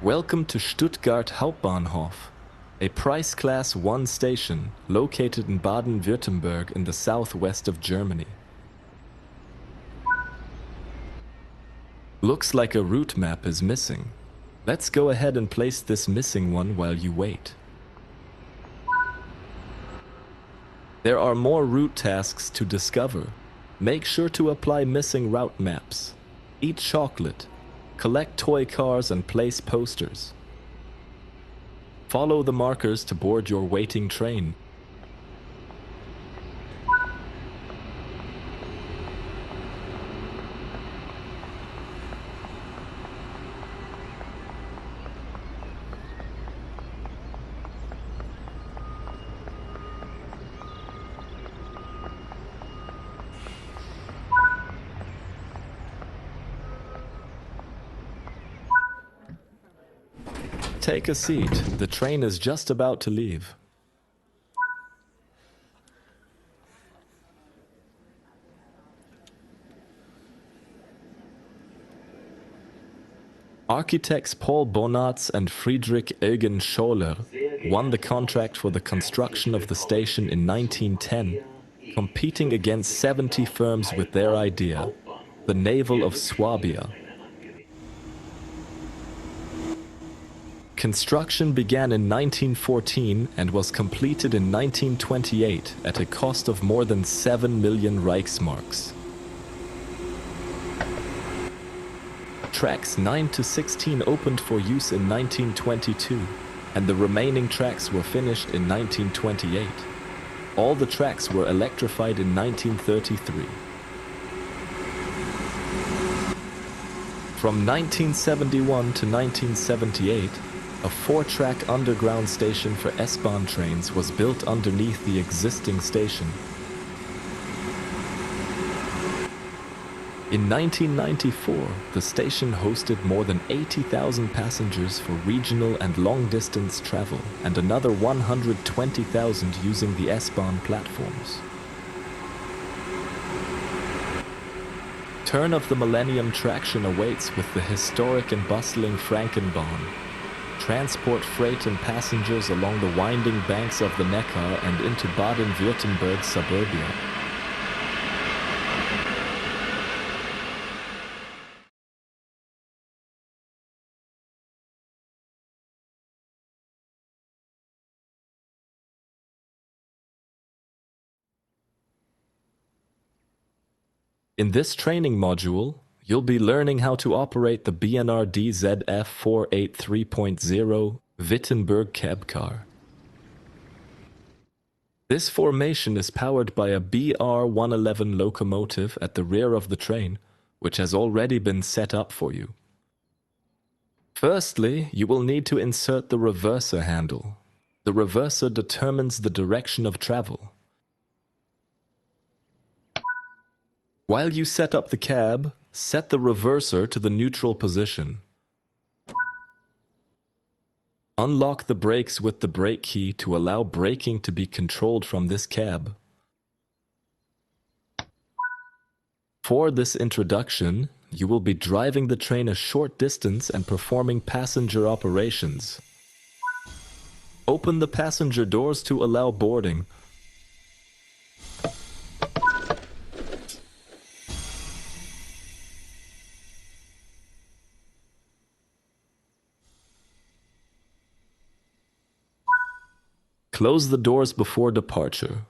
Welcome to Stuttgart Hauptbahnhof, a Price Class 1 station located in Baden-Württemberg in the southwest of Germany. Looks like a route map is missing. Let's go ahead and place this missing one while you wait. There are more route tasks to discover. Make sure to apply missing route maps. Eat chocolate. Collect toy cars and place posters. Follow the markers to board your waiting train. Take a seat. The train is just about to leave. Architects Paul Bonatz and Friedrich Eugen Scholer won the contract for the construction of the station in 1910, competing against 70 firms with their idea, the Naval of Swabia. Construction began in 1914 and was completed in 1928 at a cost of more than 7 million Reichsmarks. Tracks 9 to 16 opened for use in 1922, and the remaining tracks were finished in 1928. All the tracks were electrified in 1933. From 1971 to 1978, a 4-track underground station for S-Bahn trains was built underneath the existing station. In 1994, the station hosted more than 80,000 passengers for regional and long-distance travel and another 120,000 using the S-Bahn platforms. Turn of the millennium traction awaits with the historic and bustling Frankenbahn. Transport freight and passengers along the winding banks of the Neckar and into Baden-Württemberg suburbia. In this training module, you'll be learning how to operate the BNRD ZF 483.0 Wittenberg cab car. This formation is powered by a BR-111 locomotive at the rear of the train, which has already been set up for you. Firstly, you will need to insert the reverser handle. The reverser determines the direction of travel. While you set up the cab, set the reverser to the neutral position. Unlock the brakes with the brake key to allow braking to be controlled from this cab. For this introduction, you will be driving the train a short distance and performing passenger operations. Open the passenger doors to allow boarding. Close the doors before departure.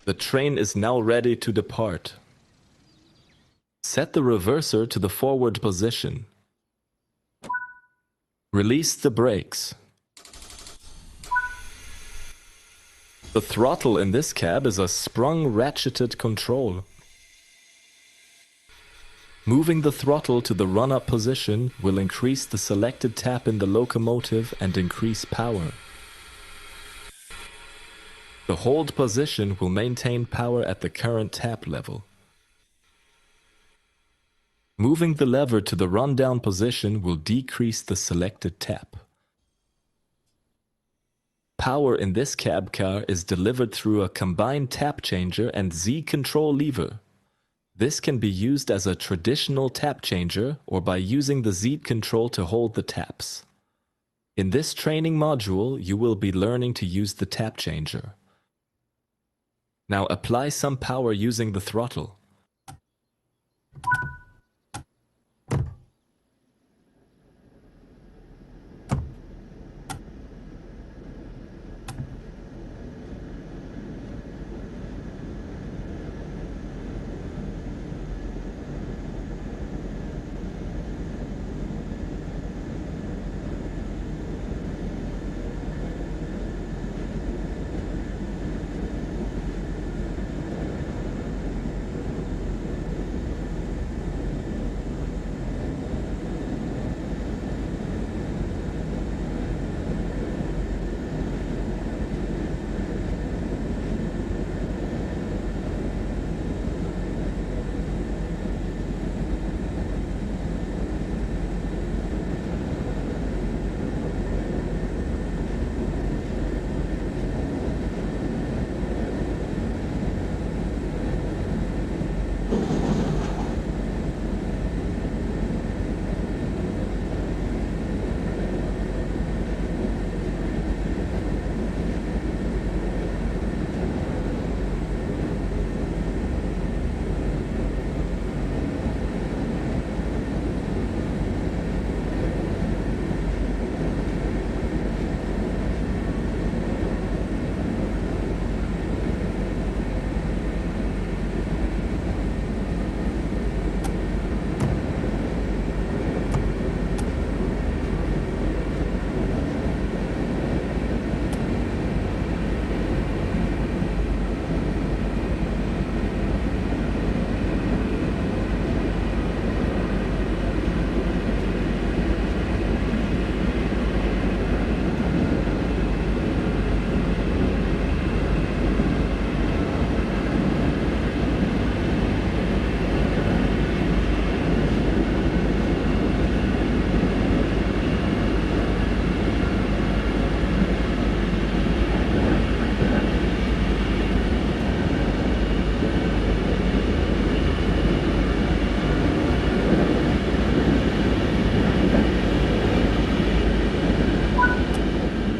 The train is now ready to depart. Set the reverser to the forward position. Release the brakes. The throttle in this cab is a sprung ratcheted control. Moving the throttle to the run-up position will increase the selected tap in the locomotive and increase power. The hold position will maintain power at the current tap level. Moving the lever to the run-down position will decrease the selected tap. Power in this cab car is delivered through a combined tap changer and Z-control lever. This can be used as a traditional tap changer or by using the Z control to hold the taps. In this training module, you will be learning to use the tap changer. Now apply some power using the throttle.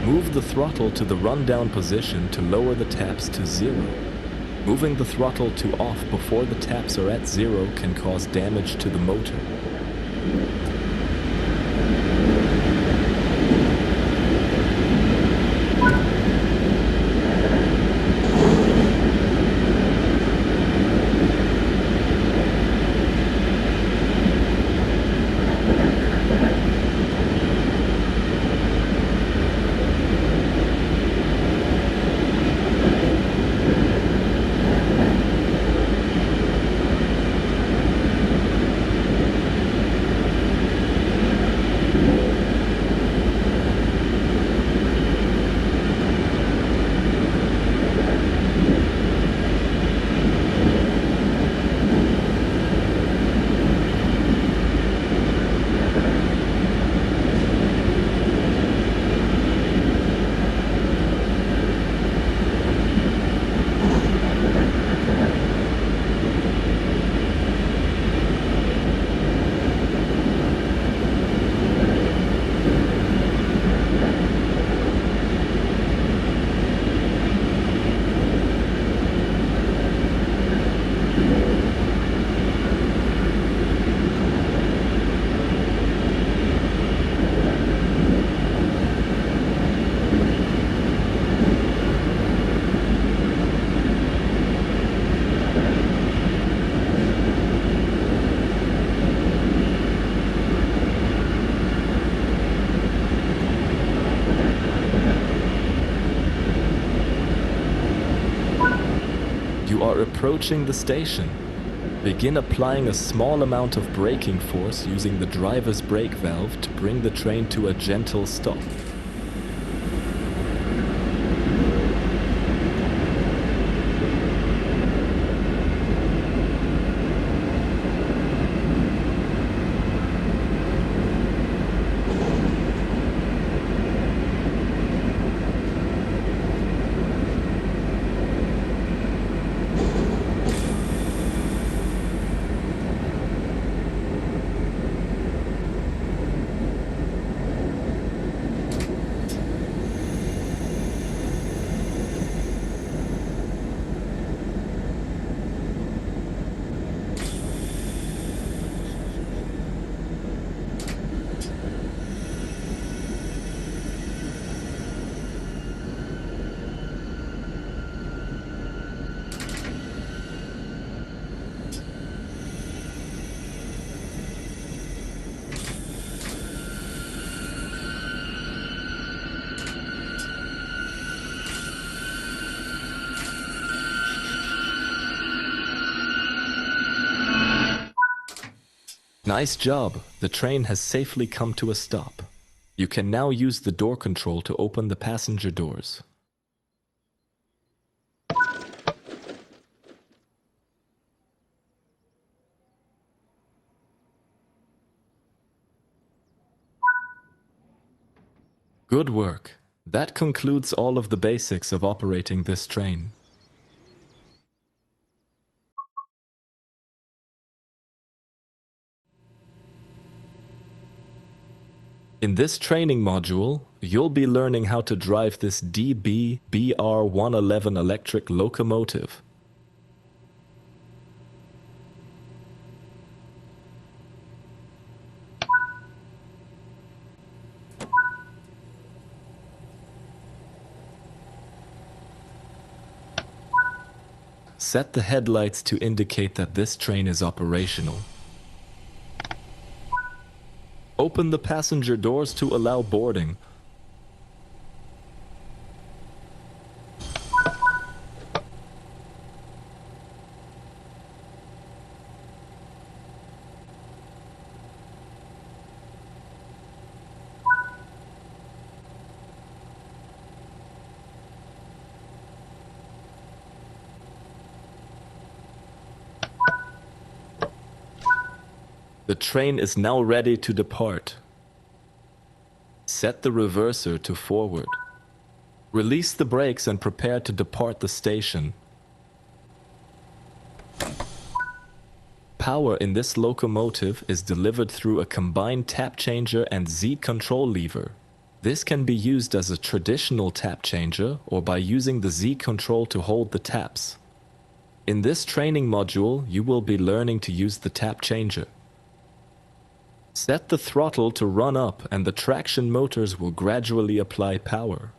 Move the throttle to the rundown position to lower the taps to 0. Moving the throttle to off before the taps are at 0 can cause damage to the motor. You are approaching the station. Begin applying a small amount of braking force using the driver's brake valve to bring the train to a gentle stop. Nice job! The train has safely come to a stop. You can now use the door control to open the passenger doors. Good work! That concludes all of the basics of operating this train. In this training module, you'll be learning how to drive this DB BR111 electric locomotive. Set the headlights to indicate that this train is operational. Open the passenger doors to allow boarding. The train is now ready to depart. Set the reverser to forward. Release the brakes and prepare to depart the station. Power in this locomotive is delivered through a combined tap changer and Z control lever. This can be used as a traditional tap changer or by using the Z control to hold the taps. In this training module, you will be learning to use the tap changer. Set the throttle to run up and the traction motors will gradually apply power.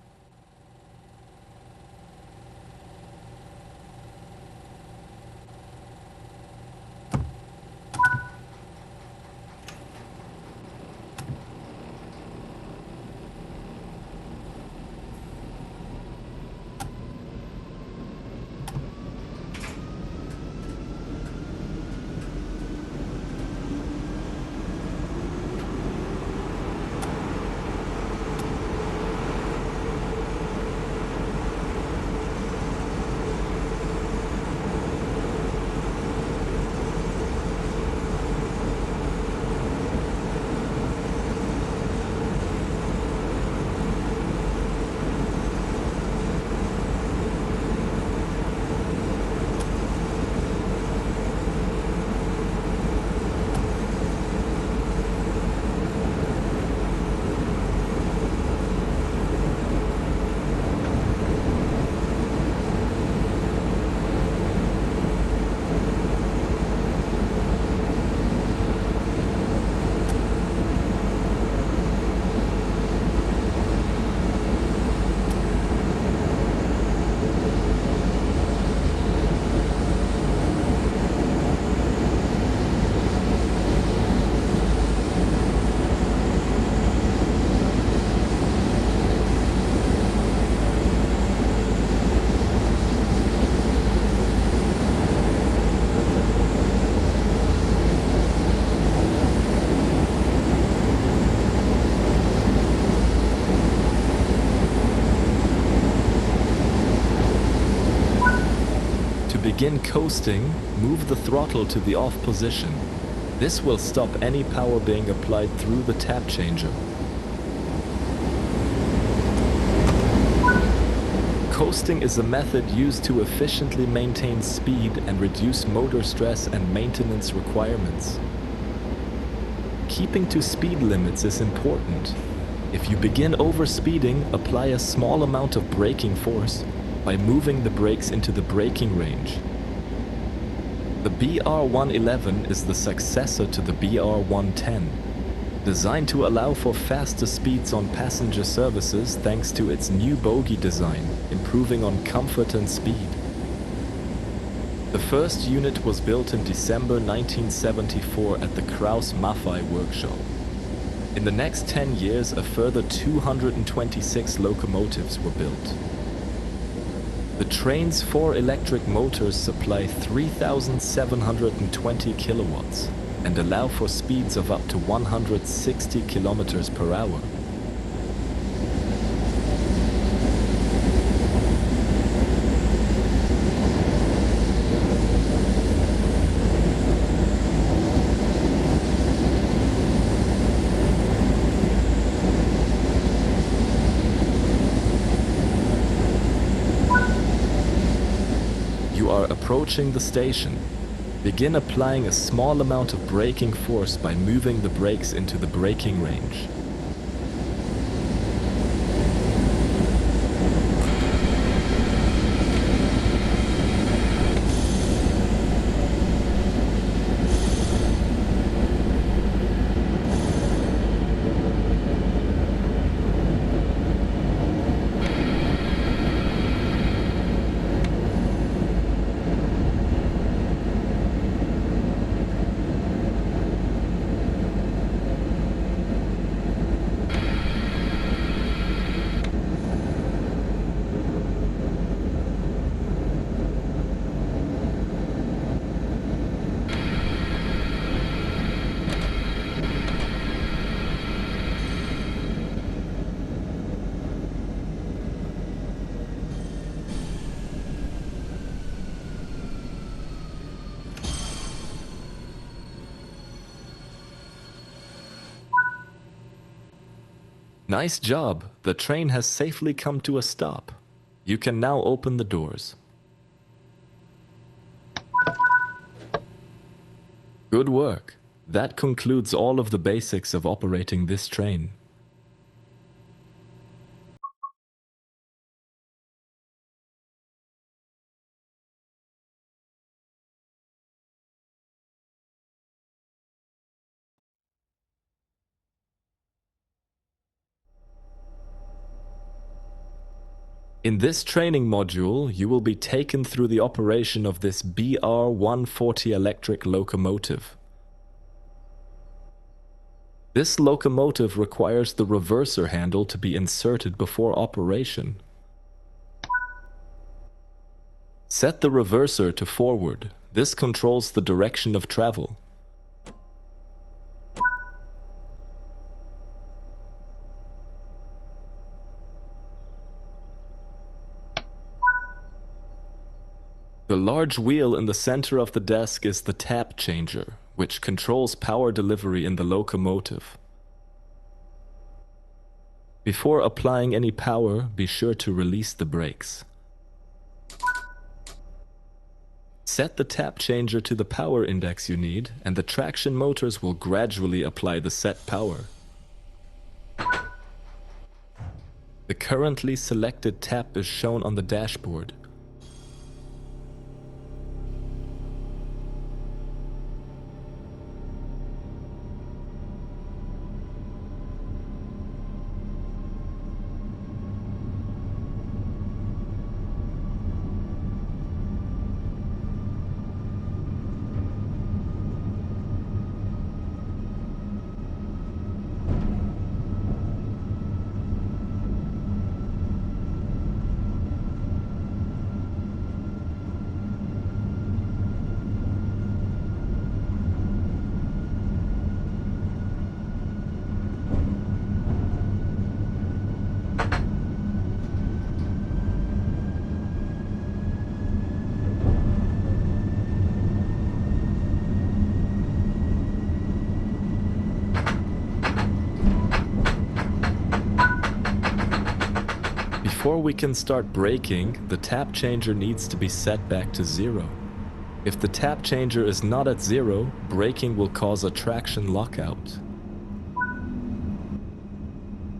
begin coasting, move the throttle to the off position. This will stop any power being applied through the tap changer. Coasting is a method used to efficiently maintain speed and reduce motor stress and maintenance requirements. Keeping to speed limits is important. If you begin overspeeding, apply a small amount of braking force by moving the brakes into the braking range. The BR111 is the successor to the BR110, designed to allow for faster speeds on passenger services thanks to its new bogie design, improving on comfort and speed. The first unit was built in December 1974 at the Krauss-Maffei workshop. In the next 10 years, a further 226 locomotives were built. The train's 4 electric motors supply 3,720 kilowatts. and allow for speeds of up to 160 kilometers per hour. You are approaching the station. Begin applying a small amount of braking force by moving the brakes into the braking range. Nice job! The train has safely come to a stop. You can now open the doors. Good work! That concludes all of the basics of operating this train. In this training module, you will be taken through the operation of this BR-140 electric locomotive. This locomotive requires the reverser handle to be inserted before operation. Set the reverser to forward. This controls the direction of travel. The large wheel in the center of the desk is the tap changer, which controls power delivery in the locomotive. Before applying any power, be sure to release the brakes. Set the tap changer to the power index you need, and the traction motors will gradually apply the set power. The currently selected tap is shown on the dashboard. Before we can start braking, the tap changer needs to be set back to 0. If the tap changer is not at 0, braking will cause a traction lockout.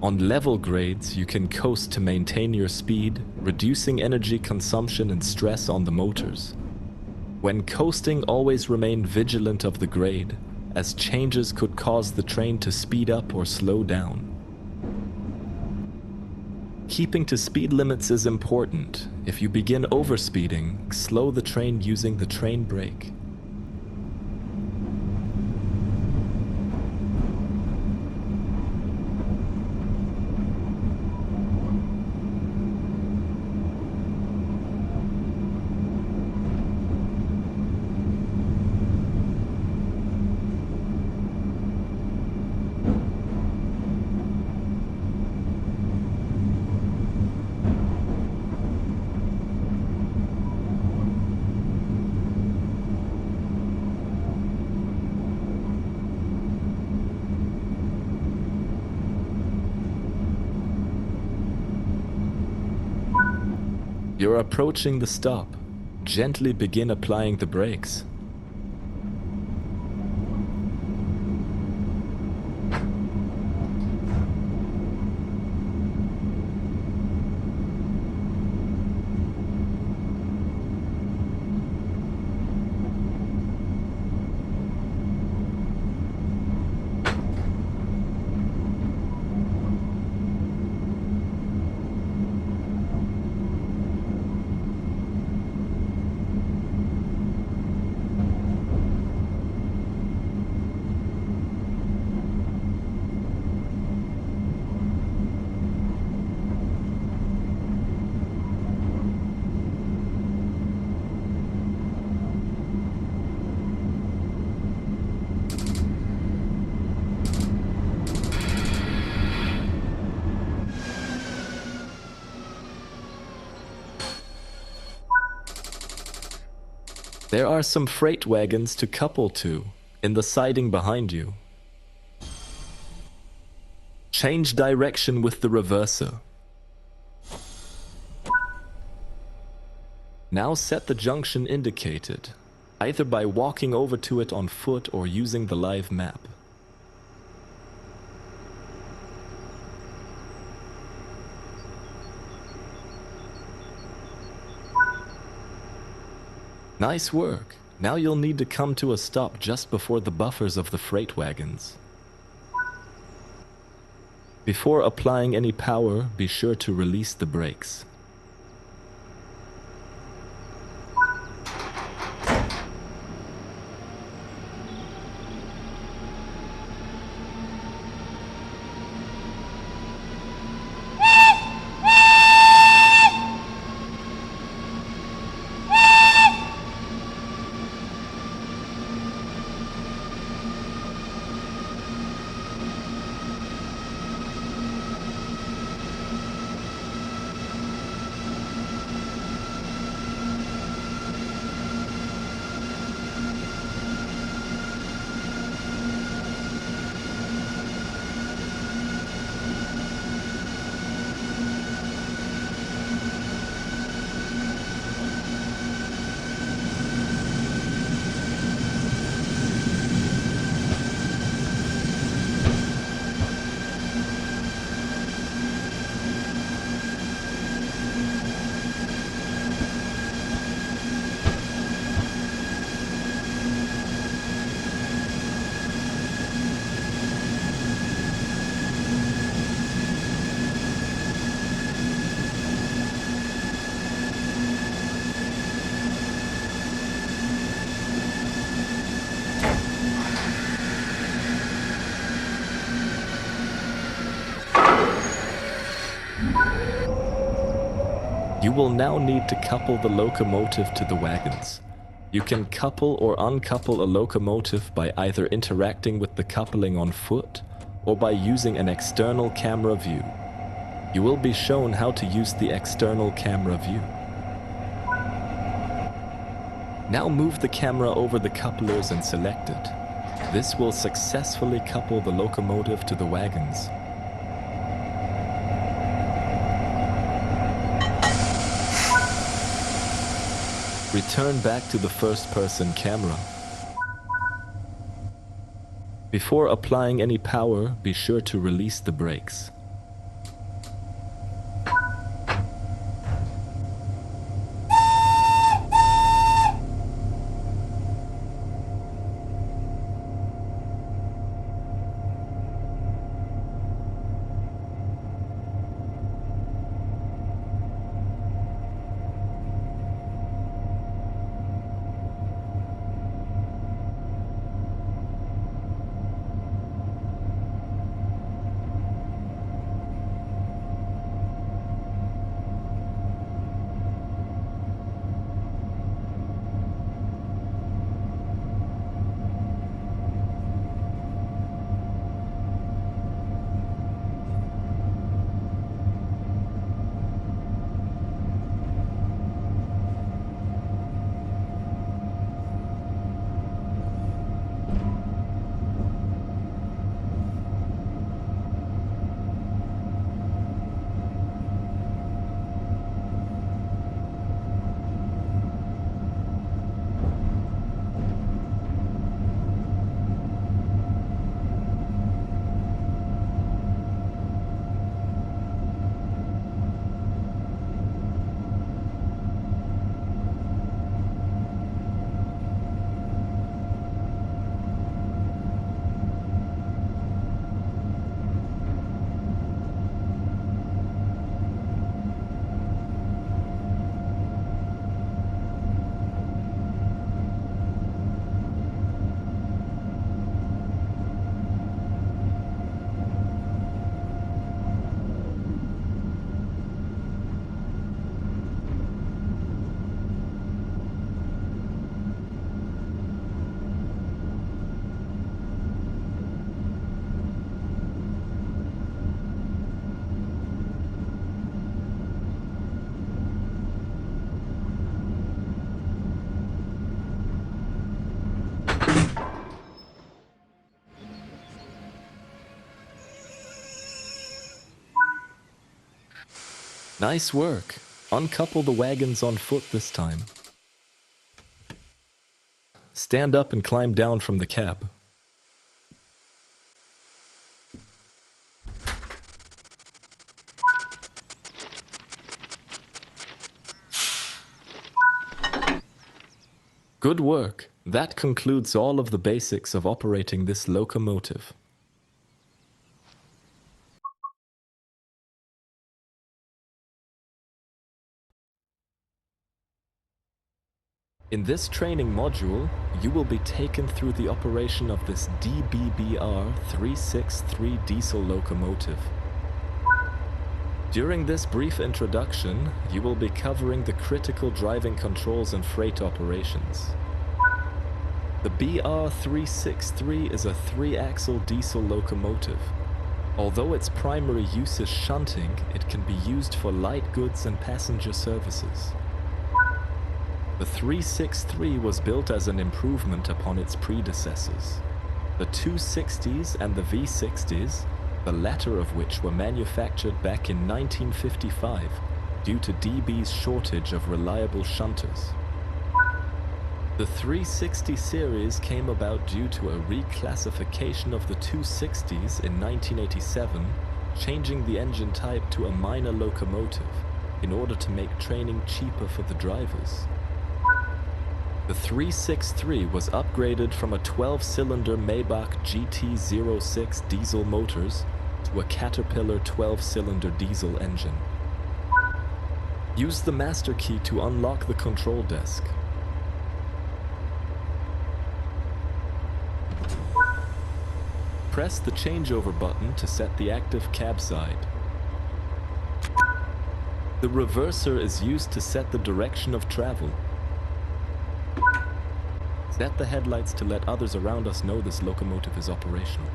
On level grades, you can coast to maintain your speed, reducing energy consumption and stress on the motors. When coasting, always remain vigilant of the grade, as changes could cause the train to speed up or slow down. Keeping to speed limits is important. If you begin overspeeding, slow the train using the train brake. You're approaching the stop. Gently begin applying the brakes. There are some freight wagons to couple to in the siding behind you. Change direction with the reverser. Now set the junction indicated, either by walking over to it on foot or using the live map. Nice work. Now you'll need to come to a stop just before the buffers of the freight wagons. Before applying any power, be sure to release the brakes. You will now need to couple the locomotive to the wagons. You can couple or uncouple a locomotive by either interacting with the coupling on foot or by using an external camera view. You will be shown how to use the external camera view. Now move the camera over the couplers and select it. This will successfully couple the locomotive to the wagons. Return back to the first-person camera. Before applying any power, be sure to release the brakes. Nice work. Uncouple the wagons on foot this time. Stand up and climb down from the cab. Good work. That concludes all of the basics of operating this locomotive. In this training module, you will be taken through the operation of this DBBR 363 diesel locomotive. During this brief introduction, you will be covering the critical driving controls and freight operations. The BR363 is a 3-axle diesel locomotive. Although its primary use is shunting, it can be used for light goods and passenger services. The 363 was built as an improvement upon its predecessors. The 260s and the V60s, the latter of which were manufactured back in 1955 due to DB's shortage of reliable shunters. The 360 series came about due to a reclassification of the 260s in 1987, changing the engine type to a minor locomotive in order to make training cheaper for the drivers. The 363 was upgraded from a 12-cylinder Maybach GT06 diesel motors to a Caterpillar 12-cylinder diesel engine. Use the master key to unlock the control desk. Press the changeover button to set the active cab side. The reverser is used to set the direction of travel. Set the headlights to let others around us know this locomotive is operational.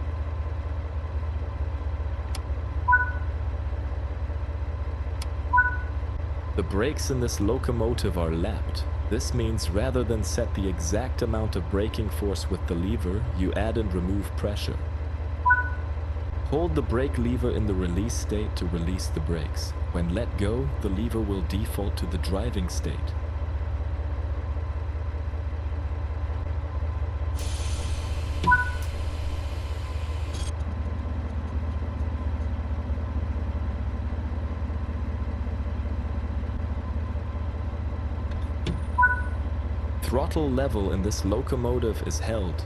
The brakes in this locomotive are lapped. This means rather than set the exact amount of braking force with the lever, you add and remove pressure. Hold the brake lever in the release state to release the brakes. When let go, the lever will default to the driving state. Throttle level in this locomotive is held.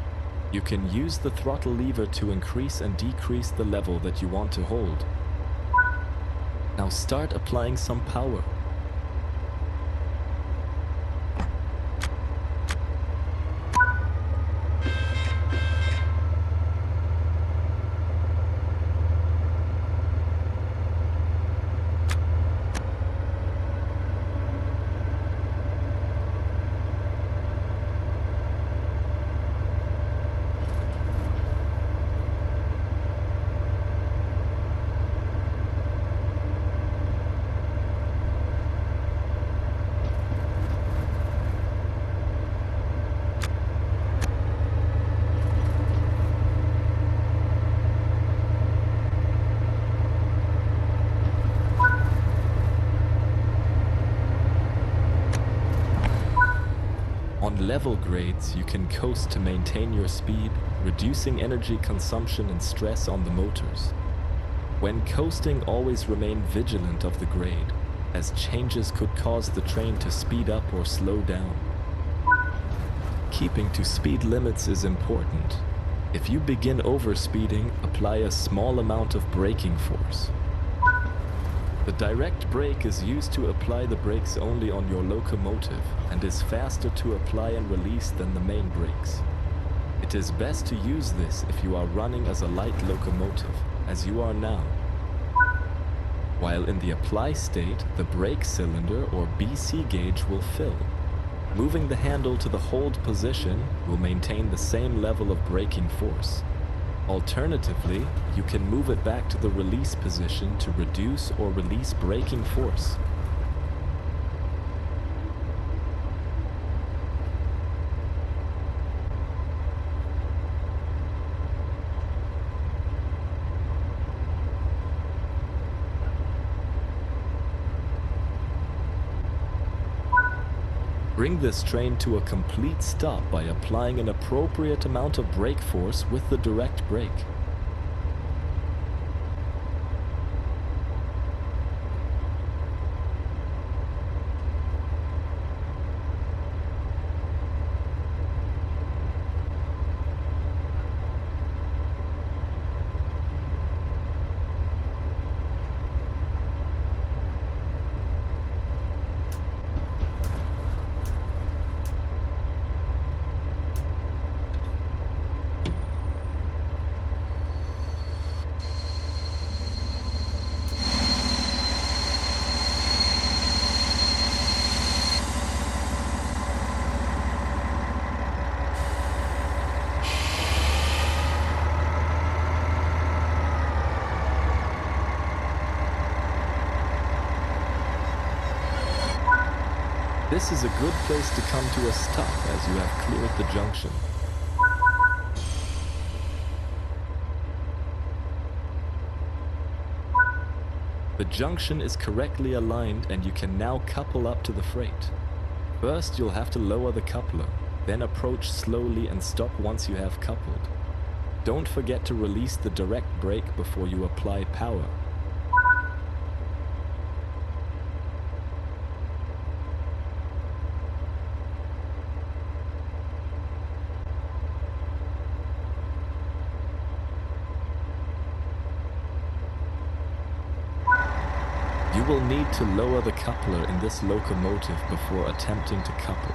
You can use the throttle lever to increase and decrease the level that you want to hold. Now start applying some power. On level grades, you can coast to maintain your speed, reducing energy consumption and stress on the motors. When coasting, always remain vigilant of the grade, as changes could cause the train to speed up or slow down. Keeping to speed limits is important. If you begin overspeeding, apply a small amount of braking force. The direct brake is used to apply the brakes only on your locomotive and is faster to apply and release than the main brakes. It is best to use this if you are running as a light locomotive, as you are now. While in the apply state, the brake cylinder or BC gauge will fill. Moving the handle to the hold position will maintain the same level of braking force. Alternatively, you can move it back to the release position to reduce or release braking force. Bring this train to a complete stop by applying an appropriate amount of brake force with the direct brake. This is a good place to come to a stop as you have cleared the junction. The junction is correctly aligned and you can now couple up to the freight. First, you'll have to lower the coupler, then approach slowly and stop once you have coupled. Don't forget to release the direct brake before you apply power. You will need to lower the coupler in this locomotive before attempting to couple.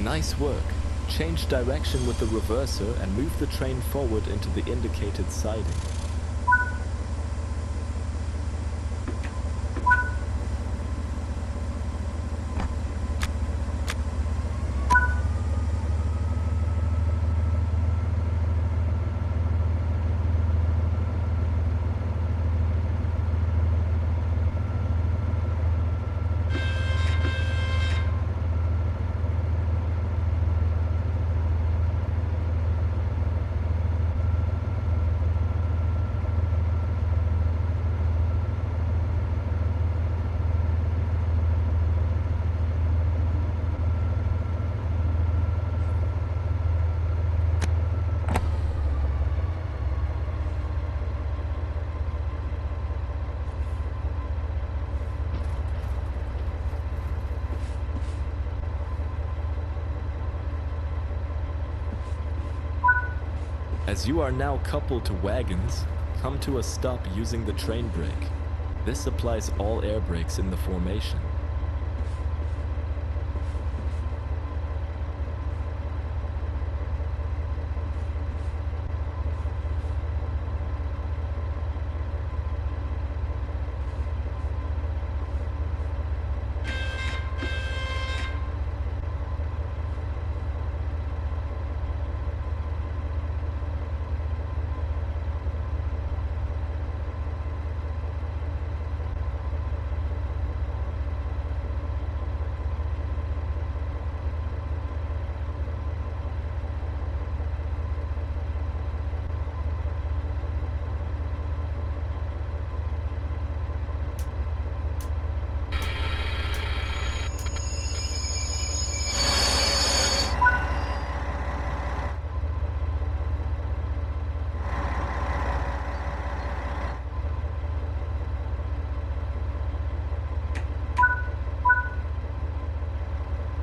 Nice work. Change direction with the reverser and move the train forward into the indicated siding. As you are now coupled to wagons, come to a stop using the train brake. This applies all air brakes in the formation.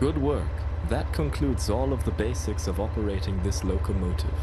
Good work. That concludes all of the basics of operating this locomotive.